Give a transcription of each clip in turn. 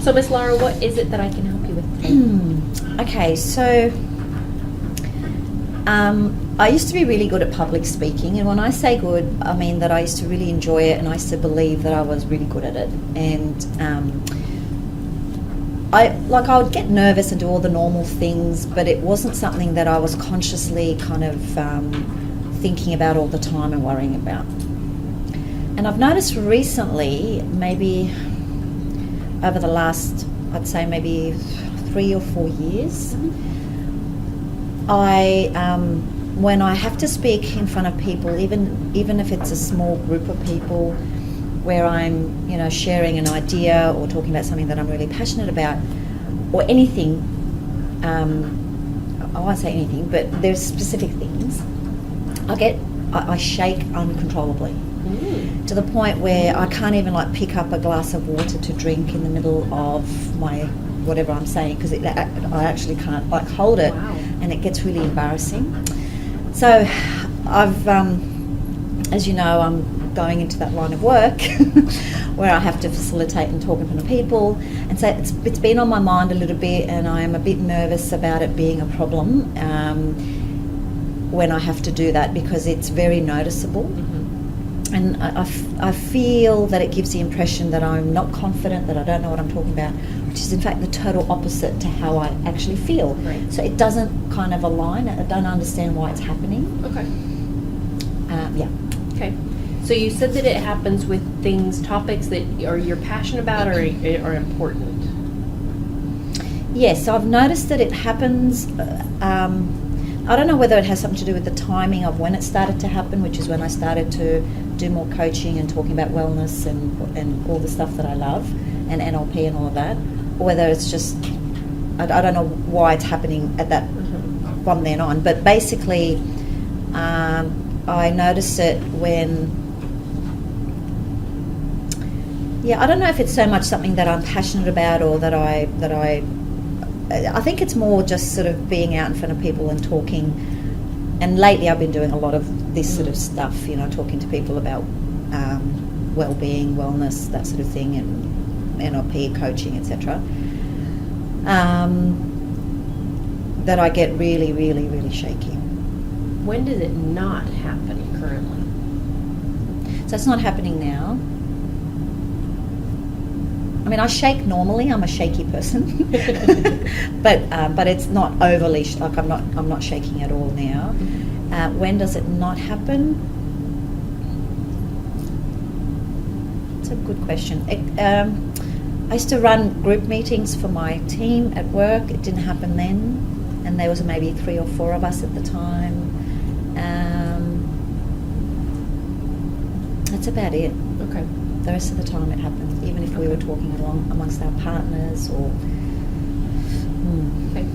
So, Miss Laura, what is it that I can help you with today? Okay, so I used to be really good at public speaking, and when I say good, I mean that I used to really enjoy it, and I used to believe that I was really good at it. And I would get nervous and do all the normal things, but it wasn't something that I was consciously kind of thinking about all the time and worrying about. And I've noticed recently, maybe over the last, I'd say maybe 3 or 4 years, when I have to speak in front of people, even if it's a small group of people, where I'm, sharing an idea or talking about something that I'm really passionate about, or anything, I won't say anything, but there's specific things, I shake uncontrollably. To the point where I can't even pick up a glass of water to drink in the middle of my whatever I'm saying, because I actually can't hold it. Wow. And it gets really embarrassing. So I've, as you know, I'm going into that line of work where I have to facilitate and talk in front of people, and so it's been on my mind a little bit, and I am a bit nervous about it being a problem when I have to do that, because it's very noticeable. And I feel that it gives the impression that I'm not confident, that I don't know what I'm talking about, which is in fact the total opposite to how I actually feel. Right. So it doesn't kind of align. I don't understand why it's happening. Okay. Yeah. Okay. So you said that it happens with topics that you're passionate about or are important. Yes, so I've noticed that it happens. I don't know whether it has something to do with the timing of when it started to happen, which is when I started to do more coaching and talking about wellness and all the stuff that I love, and NLP and all of that, or whether it's just, I don't know why it's happening at that from then on. But basically, I notice it when, I don't know if it's so much something that I'm passionate about, or that I think it's more just sort of being out in front of people and talking. And lately I've been doing a lot of this sort of stuff, talking to people about well-being, wellness, that sort of thing, and NLP coaching, etc. That I get really, really, really shaky. When does it not happen currently? So it's not happening now. I mean, I shake normally. I'm a shaky person, but it's not overly I'm not shaking at all now. When does it not happen? It's a good question. I used to run group meetings for my team at work. It didn't happen then, and there was maybe 3 or 4 of us at the time. That's about it. Okay. The rest of the time it happens, even if we were talking along amongst our partners or... Okay.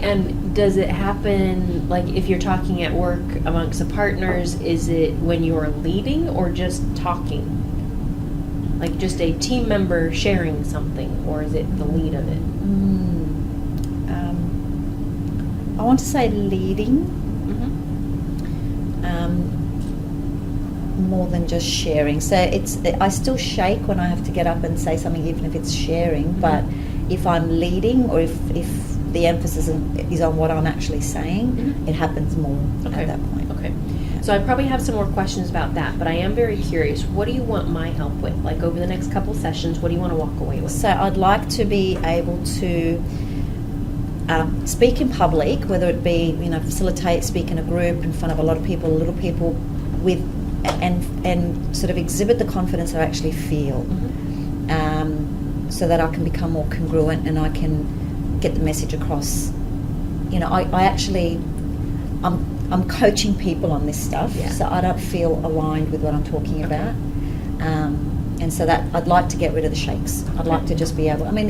And does it happen, if you're talking at work amongst the partners, is it when you're leading or just talking? Like just a team member sharing something, or is it the lead of it? I want to say leading. More than just sharing. So I still shake when I have to get up and say something, even if it's sharing. But if I'm leading, or if the emphasis is on what I'm actually saying, it happens more at that point. Okay. So I probably have some more questions about that, but I am very curious. What do you want my help with? Over the next couple sessions, what do you want to walk away with? So I'd like to be able to speak in public, whether it be facilitate, speak in a group in front of a lot of people, little people, with and sort of exhibit the confidence I actually feel, so that I can become more congruent and I can get the message across. I'm coaching people on this stuff, so I don't feel aligned with what I'm talking about, and so that I'd like to get rid of the shakes. I'd like to just be able. I mean,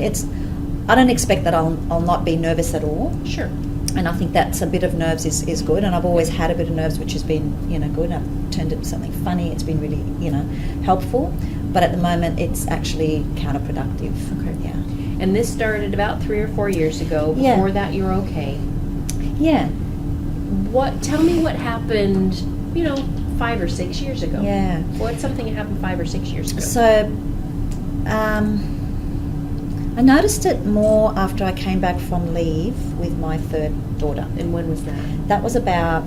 I don't expect that I'll not be nervous at all. Sure. And I think that's a bit of nerves is good, and I've always had a bit of nerves, which has been good. I've turned it into something funny. It's been really helpful, but at the moment it's actually counterproductive. Okay. Yeah. And this started about 3 or 4 years ago. Before that, you were okay. Yeah. Tell me what happened, 5 or 6 years ago. Yeah. What's something that happened 5 or 6 years ago? So, I noticed it more after I came back from leave with my third daughter. And when was that? That was about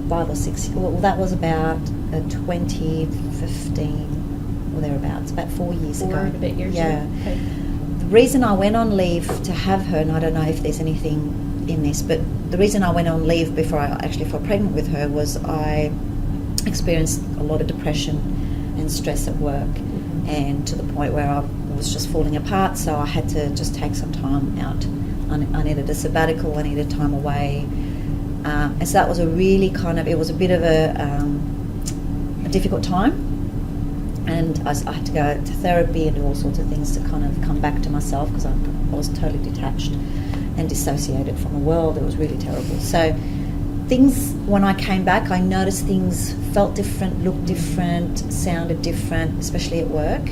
5 or 6, well, that was about 2015 or thereabouts, about 4 years ago. 4 and a bit years Yeah. ago? Okay. The reason I went on leave to have her, and I don't know if there's anything in this, but the reason I went on leave before I actually fell pregnant with her was I experienced a lot of depression and stress at work, and to the point where I was just falling apart, so I had to just take some time out. I needed a sabbatical, I needed time away, and so that was a really it was a bit of a difficult time, and I had to go to therapy and do all sorts of things to kind of come back to myself, because I was totally detached and dissociated from the world. It was really terrible. So things, when I came back, I noticed things felt different, looked different, sounded different, especially at work.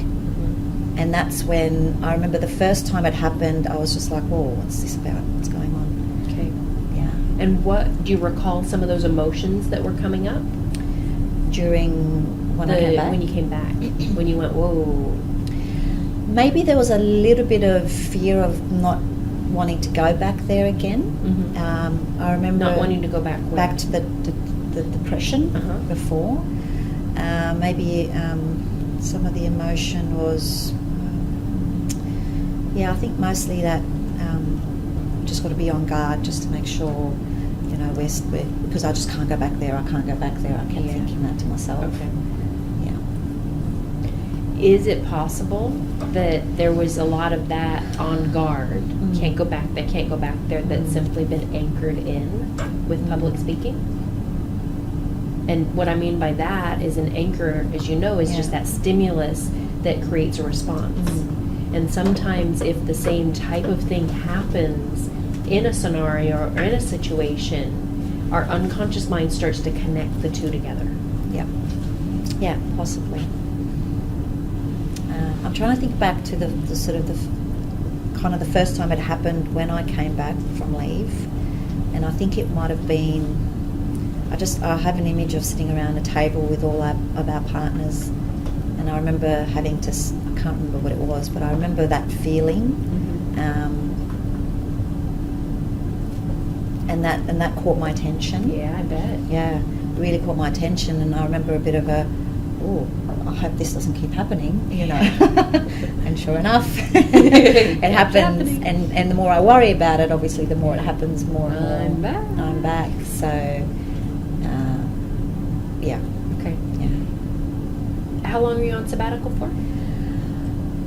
And that's when I remember the first time it happened, I was just like, whoa, what's this about? What's going on? Okay. Yeah. And what, do you recall some of those emotions that were coming up? During when I came back? When you came back, when you went, whoa. Maybe there was a little bit of fear of not wanting to go back there again. I remember Not wanting to go back where? Back to the depression before. Maybe some of the emotion was, I think mostly that just got to be on guard just to make sure, we're because I just can't go back there. I can't go back there. I kept thinking that to myself. Okay. Yeah. Is it possible that there was a lot of that on guard, can't go back there, can't go back there, that's simply been anchored in with public speaking? And what I mean by that is an anchor, as you know, is just that stimulus that creates a response. And sometimes if the same type of thing happens in a scenario or in a situation, our unconscious mind starts to connect the two together. Yeah. Yeah, possibly. I'm trying to think back to the sort of the first time it happened when I came back from leave, and I think it might have been, I have an image of sitting around a table with all of our partners, and I remember having to, I can't remember what it was, but I remember that feeling, and that caught my attention. Yeah, I bet. Yeah, really caught my attention, and I remember a bit of a, I hope this doesn't keep happening, and sure enough, it happens, and the more I worry about it, obviously the more it happens, more and more I'm back. So, yeah. Okay. Yeah. How long were you on sabbatical for?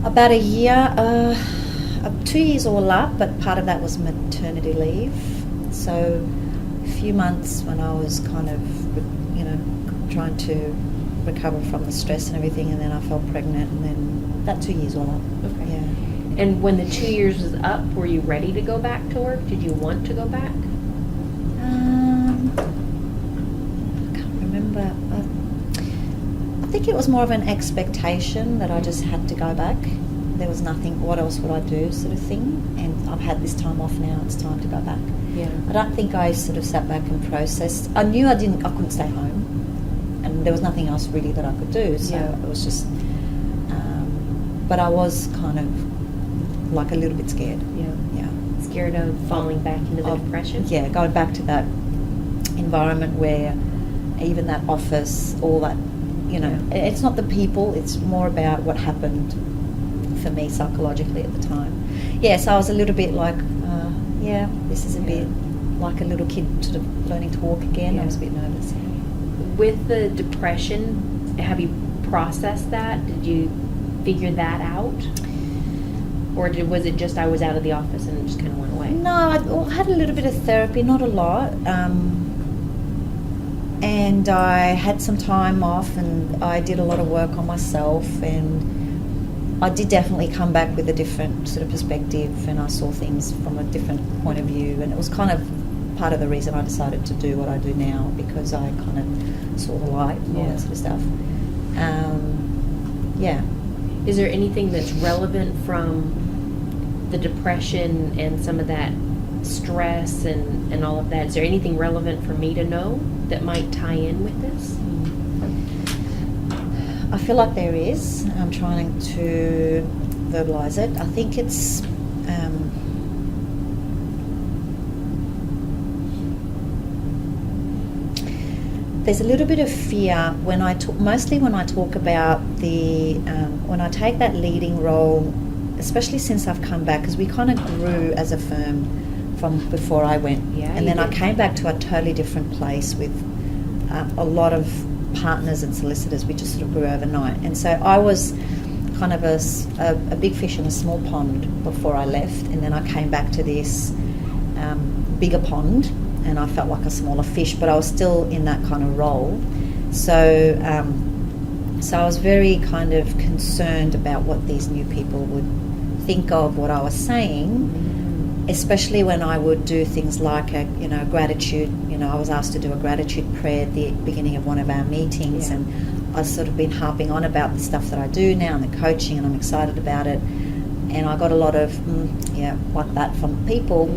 About a year, 2 years all up, but part of that was maternity leave. So a few months when I was kind of, trying to recover from the stress and everything, and then I fell pregnant, and then about 2 years all up. Okay. Yeah. And when the 2 years was up, were you ready to go back to work? Did you want to go back? I can't remember. I think it was more of an expectation that I just had to go back. There was nothing, what else would I do, sort of thing. And I've had this time off now, it's time to go back. Yeah. I don't think I sort of sat back and processed. I knew I couldn't stay home, and there was nothing else really that I could do, so it was just, but I was kind of like a little bit scared. Yeah. Scared of falling back into the depression? Yeah, going back to that environment where even that office, all that, it's not the people, it's more about what happened for me psychologically at the time. Yeah, so I was a little bit like, this is a bit like a little kid sort of learning to walk again. Yeah. I was a bit nervous. With the depression, have you processed that? Did you figure that out? Or was it just I was out of the office and it just kind of went away? No, I had a little bit of therapy, not a lot. And I had some time off, and I did a lot of work on myself, and I did definitely come back with a different sort of perspective, and I saw things from a different point of view, and it was kind of part of the reason I decided to do what I do now, because I kind of saw the light and all that sort of stuff. Is there anything that's relevant from the depression and some of that stress and all of that? Is there anything relevant for me to know that might tie in with this? I feel like there is. I'm trying to verbalise it. I think it's there's a little bit of fear when I talk, mostly when I talk about when I take that leading role, especially since I've come back, because we kind of grew as a firm from before I went. Yeah, and then I came back to a totally different place with a lot of partners and solicitors. We just sort of grew overnight. And so I was kind of a big fish in a small pond before I left, and then I came back to this bigger pond, and I felt like a smaller fish, but I was still in that kind of role. So so I was very kind of concerned about what these new people would think of what I was saying, especially when I would do things like gratitude. I was asked to do a gratitude prayer at the beginning of one of our meetings, and I've sort of been harping on about the stuff that I do now and the coaching, and I'm excited about it. And I got a lot of like that from people.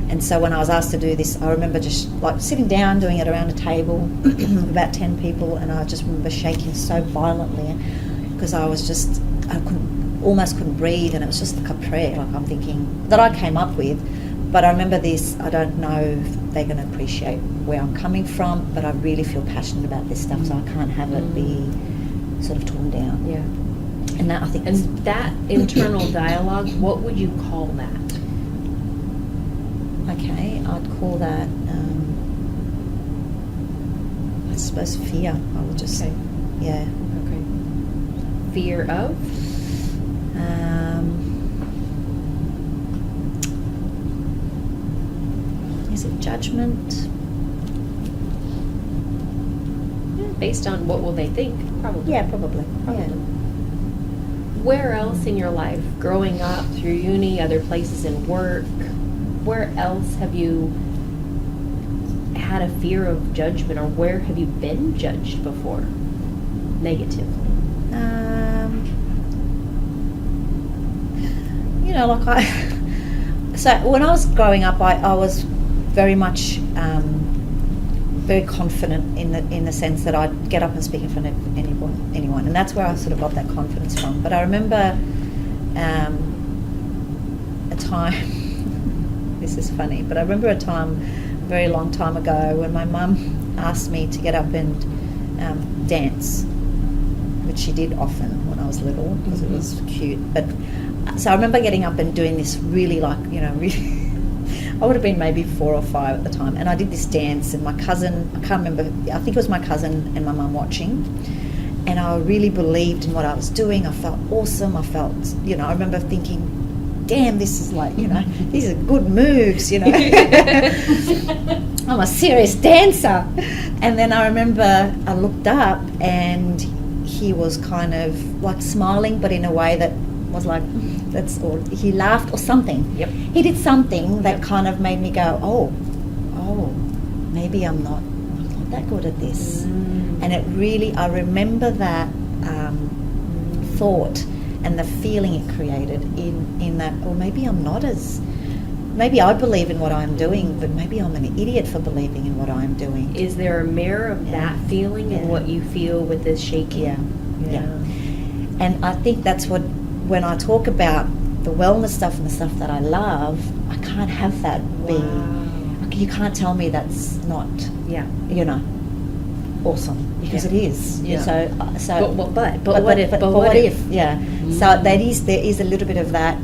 And so when I was asked to do this, I remember just like sitting down, doing it around a table of about 10 people, and I just remember shaking so violently because I almost couldn't breathe, and it was just like a prayer, like I'm thinking that I came up with. But I remember this, I don't know if they're going to appreciate where I'm coming from, but I really feel passionate about this stuff, so I can't have it be sort of torn down. Yeah. And that, I think, and that internal dialogue, what would you call that? Okay, I'd call that, I suppose, fear. I would just say, yeah. Okay. Fear of? Is it judgment? Yeah, based on what will they think? Probably. Yeah, probably. Yeah. Where else in your life, growing up, through uni, other places in work, where else have you had a fear of judgment, or where have you been judged before, negatively? So when I was growing up, I was very much very confident in the sense that I'd get up and speak in front of anyone, and that's where I sort of got that confidence from. But I remember a time, this is funny, but I remember a time, a very long time ago, when my mum asked me to get up and dance, which she did often when I was little because it was cute. But so I remember getting up and doing this really really I would have been maybe 4 or 5 at the time, and I did this dance, and my cousin, I can't remember, I think it was my cousin and my mum watching, and I really believed in what I was doing. I felt awesome. I felt, I remember thinking, damn, this is like, these are good moves, I'm a serious dancer. And then I remember I looked up, and he was kind of like smiling, but in a way that was like, that's all. He laughed or something. Yep. He did something that kind of made me go, oh, maybe I'm not that good at this. And it really, I remember that thought and the feeling it created in that, or maybe I'm not maybe I believe in what I'm doing, but maybe I'm an idiot for believing in what I'm doing. Is there a mirror of that feeling and what you feel with this shaking? Yeah. And I think that's what, when I talk about the wellness stuff and the stuff that I love, I can't have that be. You can't tell me that's not, awesome, because it is. Yeah. So but what if? Yeah. So there is a little bit of that,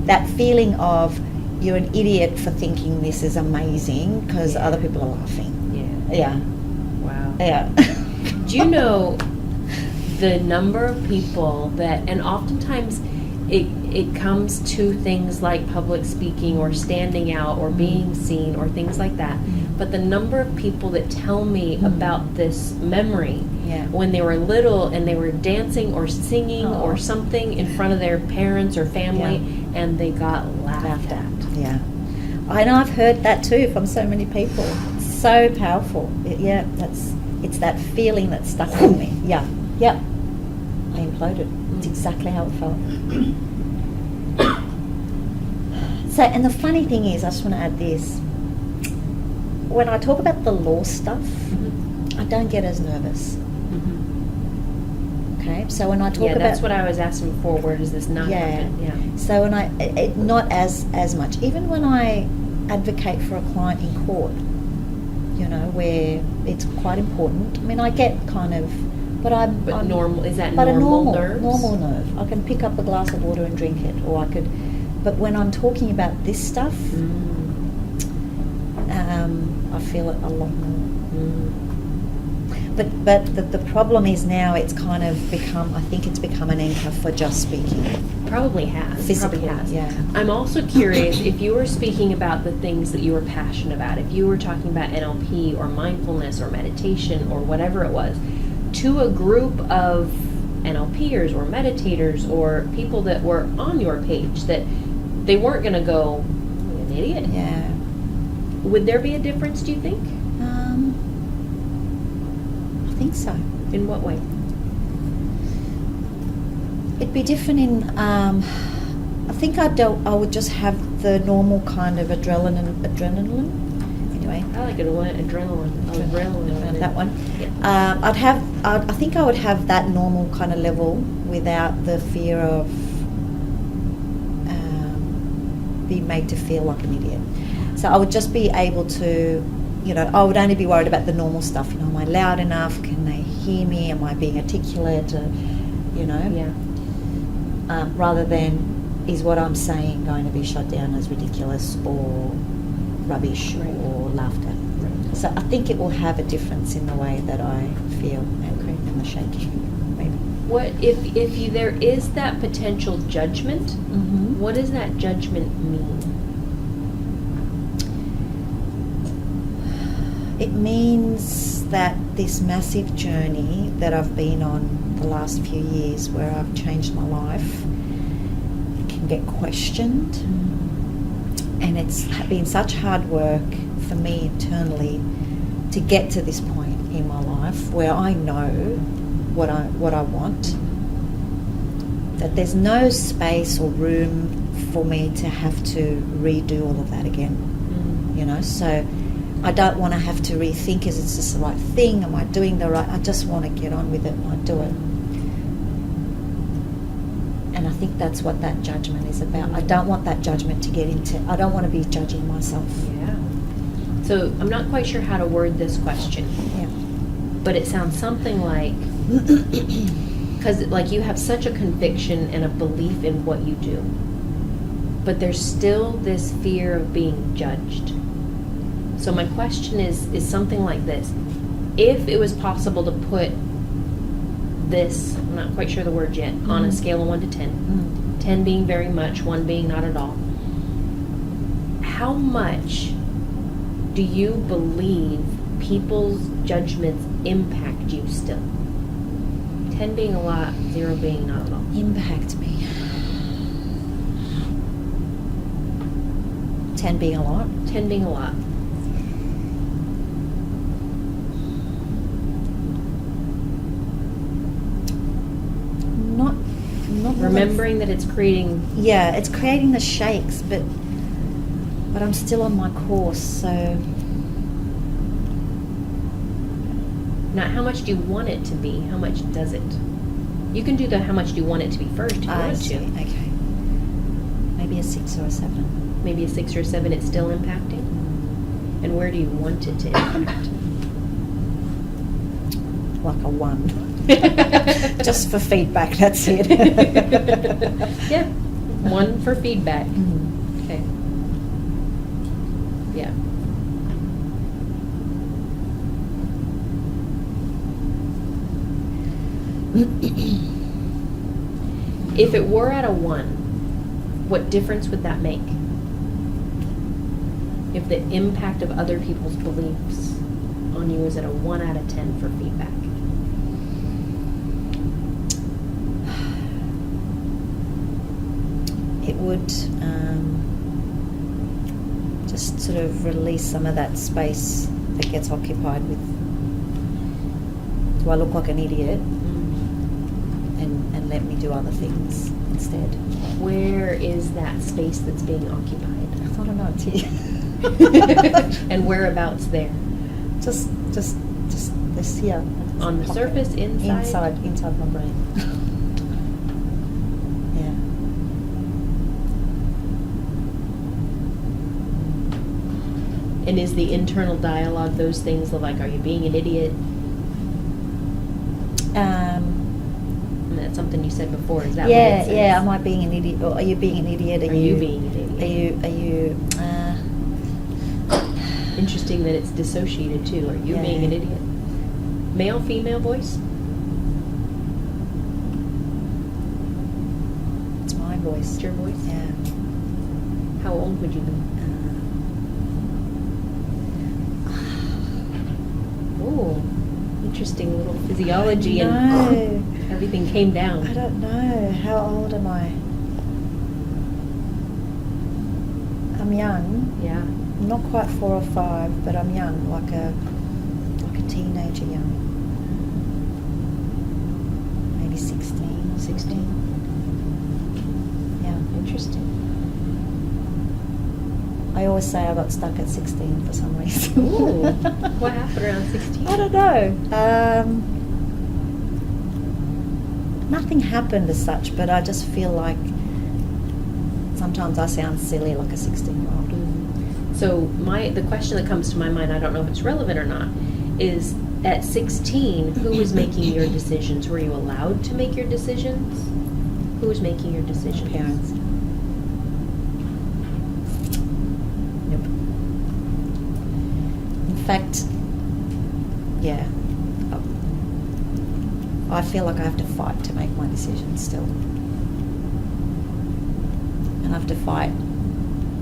that feeling of you're an idiot for thinking this is amazing because other people are laughing. Yeah. Wow. Yeah. Do you know the number of people that, and oftentimes it comes to things like public speaking or standing out or being seen or things like that, but the number of people that tell me about this memory when they were little and they were dancing or singing or something in front of their parents or family and they got laughed at. Yeah. I know, I've heard that too from so many people. It's so powerful. It's that feeling that stuck with me. Yeah. Yep. I imploded. It's exactly how it felt. So, and the funny thing is, I just want to add this. When I talk about the law stuff, I don't get as nervous. Okay? know. So when I talk about, that's what I was asking before. Where does this not happen? Yeah. So when not as much. Even when I advocate for a client in court, you know, where it's quite important. I mean, I get kind of, but I'm normal. Is that but normal a nerves? normal nerve. I can pick up a glass of water and drink it, or I could. But when I'm talking about this stuff, I feel it a lot more. But the problem is now it's kind of become, I think it's become an anchor for just speaking. Probably has. Physically, Probably has. yeah. I'm also curious if you were speaking about the things that you were passionate about, if you were talking about NLP or mindfulness or meditation or whatever it was, to a group of NLPers or meditators or people that were on your page, that they weren't going to go, "You're an idiot." Yeah. Would there be a difference, do you think? I think so. In what way? It'd be different in, I think I would just have the normal kind of adrenaline. Anyway. I like it a lot. Adrenaline. That one. Yeah. I think I would have that normal kind of level without the fear of being made to feel like an idiot. So I would just be able to, you know, I would only be worried about the normal stuff. You know, am I loud enough? Can they hear me? Am I being articulate? You know? Yeah. Rather than, is what I'm saying going to be shot down as ridiculous or rubbish or laughed at? Right. So I think it will have a difference in the way that I feel and the shaking, maybe. What if there is that potential judgment? Mm-hmm. What does that judgment mean? It means that this massive journey that I've been on the last few years, where I've changed my life, can get questioned. And it's been such hard work for me internally to get to this point in my life where I know what I want. That there's no space or room for me to have to redo all of that again. You know, so I don't want to have to rethink, is this the right thing? Am I doing the right? I just want to get on with it and I do it. And I think that's what that judgment is about. I don't want that judgment to get into, I don't want to be judging myself. Yeah. So I'm not quite sure how to word this question. Yeah. But it sounds something like, because like you have such a conviction and a belief in what you do, but there's still this fear of being judged. So my question is something like this. If it was possible to put this, I'm not quite sure the word yet, on a scale of 1 to 10, 10 being very much, 1 being not at all, how much do you believe people's judgments impact you still? 10 being a lot, 0 being not at all. Impact me. 10 being a lot? 10 being a lot. Not remembering that it's creating... Yeah, it's creating the shakes, but I'm still on my course, so... Not how much do you want it to be, how much does it? You can do the how much do you want it to be first if you want see. to. Okay. Maybe a 6 or a 7. Maybe a 6 or a 7, it's still impacting? And where do you want it to impact? Like a 1. Just for feedback, that's it. Yeah, 1 for feedback. Okay. Yeah. If it were at a 1, what difference would that make? If the impact of other people's beliefs on you is at a 1 out of 10 for feedback? It would just sort of release some of that space that gets occupied with, do I look like an idiot? And let me do other things instead. Where is that space that's being occupied? I don't know, it's here. And whereabouts there? Just this here. On the pocket. surface, inside? Inside my brain. Yeah. And is the internal dialogue those things of like, are you being an idiot? And that's something you said before. Is that what it says? Yeah. Am I being an idiot? Or are you being an idiot? Are you being an idiot? Are you? Interesting that it's dissociated too. Are you being an idiot? Male, female voice? It's my voice. It's your voice? Yeah. How old would you be? Oh, interesting little physiology and everything came down. I don't know. How old am I? I'm young. Yeah. I'm not quite 4 or 5, but I'm young, like a teenager young. Maybe 16. 16. Yeah. Interesting. I always say I got stuck at 16 for some reason. Ooh. What happened around 16? I don't know. Nothing happened as such, but I just feel like sometimes I sound silly like a 16-year-old. So the question that comes to my mind, I don't know if it's relevant or not, is at 16, who was making your decisions? Were you allowed to make your decisions? Who was making your decisions? Parents. Nope. In fact, yeah, I feel like I have to fight to make my decisions still. And I have to fight.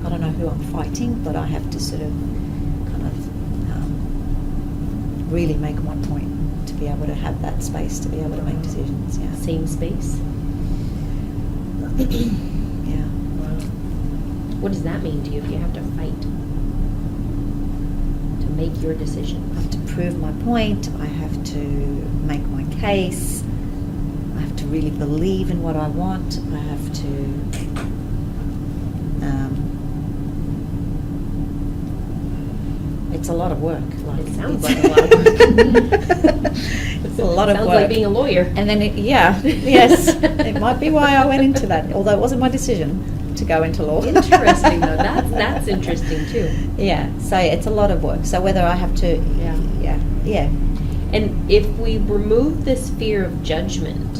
I don't know who I'm fighting, but I have to sort of kind of really make my point to be able to have that space to be able to make decisions. Yeah. Same space? Yeah. Wow. What does that mean to you if you have to fight to make your decision? I have to prove my point. I have to make my case. I have to really believe in what I want. I have to it's a lot of work. It sounds like a lot of work. It's a lot of Sounds work. like being a lawyer. And then, yes, it might be why I went into that, although it wasn't my decision to go into law. Interesting, though. That's interesting, too. Yeah, so it's a lot of work. So whether I have to... Yeah. And if we remove this fear of judgment,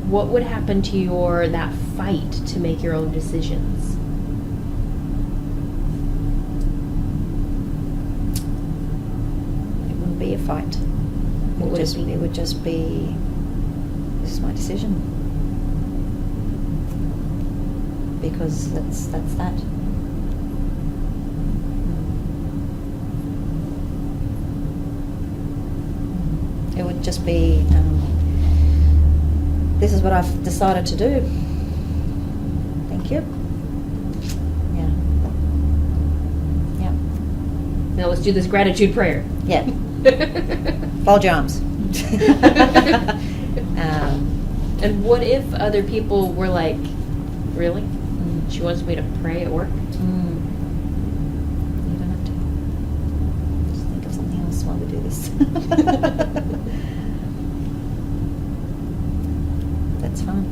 what would happen to that fight to make your own decisions? Be a fight. It would just be this is my decision, because that's that. It would just be this is what I've decided to do. Thank you. Yeah. Now let's do this gratitude prayer. Yeah. Fold your arms. And what if other people were like, really? She wants me to pray at work? You don't have to. Just think of something else while we do this. That's fine.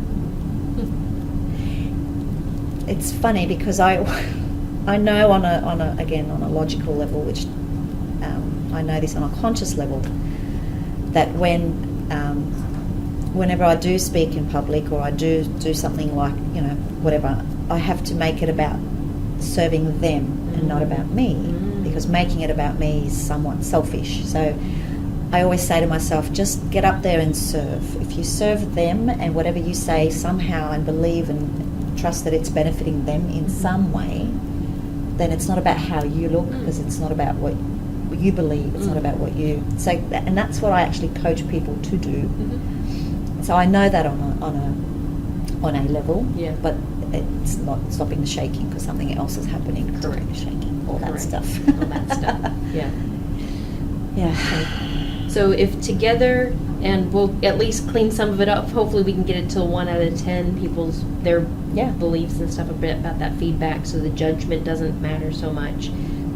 It's funny because I know on a logical level, which I know this on a conscious level, that whenever I do speak in public or I do something like, whatever, I have to make it about serving them and not about me, because making it about me is somewhat selfish. So I always say to myself, just get up there and serve. If you serve them and whatever you say somehow and believe and trust that it's benefiting them in some way, then it's not about how you look, because it's not about what you believe, it's not about what you say, and that's what I actually coach people to do. So I know that on a level, but it's not stopping the shaking because something else is happening. Correct. Shaking, all that stuff. All that stuff. Yeah. Okay. So if together, and we'll at least clean some of it up, hopefully we can get it to 1 out of 10 their beliefs and stuff a bit about that feedback, so the judgment doesn't matter so much.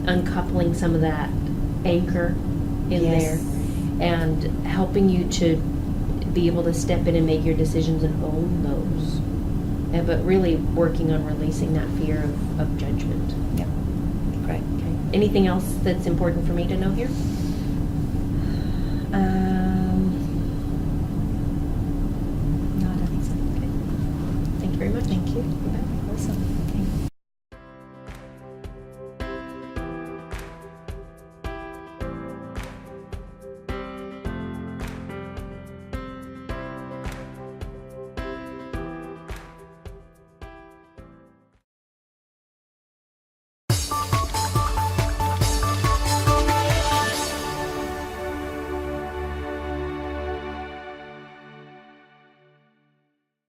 Uncoupling some of that anchor in there. and helping you to be able to step in and make your decisions and own those. But really working on releasing that fear of judgment. Yep. Great. Okay. Anything else that's important for me to know here?